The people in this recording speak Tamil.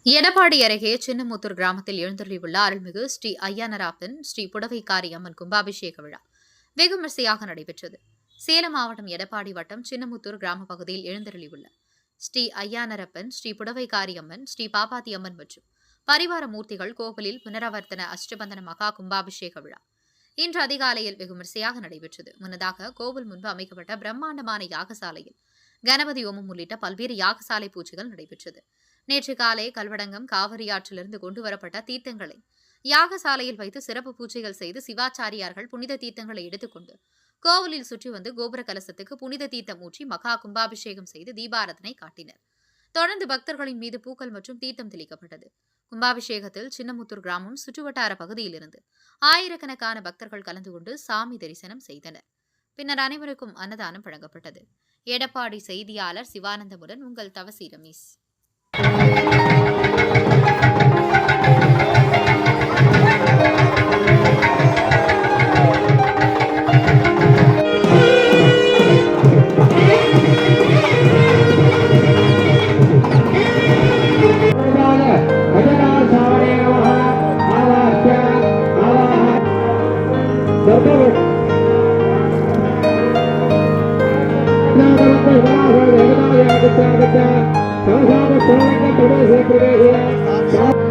எடப்பாடி அருகே சின்னமுத்தூர் கிராமத்தில் எழுந்தருளியுள்ள அருள்மிகு ஸ்ரீ ஐயானராப்பன் ஸ்ரீ புடவைக்காரி அம்மன் கும்பாபிஷேக விழா வெகு விமர்சையாக நடைபெற்றது. சேலம் மாவட்டம் எடப்பாடி வட்டம் சின்னமுத்தூர் கிராம பகுதியில் எழுந்தருளியுள்ள ஸ்ரீ ஐயானரப்பன் ஸ்ரீ புடவைக்காரி அம்மன் ஸ்ரீ பாப்பாத்தி அம்மன் மற்றும் பரிவார மூர்த்திகள் கோவிலில் புனராவர்த்தன அஷ்டபந்தன மகா கும்பாபிஷேக விழா இன்று அதிகாலையில் வெகு விமர்சையாக நடைபெற்றது. முன்னதாக கோவில் முன்பு அமைக்கப்பட்ட பிரம்மாண்டமான யாகசாலையில் கணபதி ஓமம் உள்ளிட்ட பல்வேறு யாகசாலை பூஜைகள் நடைபெற்றது. நேற்று காலை கல்வடங்கம் காவிரி ஆற்றிலிருந்து கொண்டுவரப்பட்ட தீர்த்தங்களை யாகசாலையில் வைத்து சிறப்பு பூஜைகள் செய்து சிவாச்சாரியார்கள் புனித தீர்த்தங்களை எடுத்துக்கொண்டு கோவிலில் சுற்றி வந்து கோபுர கலசத்துக்கு புனித தீர்த்தம் ஊற்றி மகா கும்பாபிஷேகம் செய்து தீபாரதனை காட்டினர். தொடர்ந்து பக்தர்களின் மீது பூக்கள் மற்றும் தீர்த்தம் தெளிக்கப்பட்டது. கும்பாபிஷேகத்தில் சின்னமுத்தூர் கிராமம் சுற்றுவட்டார பகுதியிலிருந்து ஆயிரக்கணக்கான பக்தர்கள் கலந்து கொண்டு சாமி தரிசனம் செய்தனர். பின்னர் அனைவருக்கும் அன்னதானம் வழங்கப்பட்டது. எடப்பாடி செய்தியாளர் சிவானந்தமுடன் உங்கள் தவசி ரமேஷ். Kita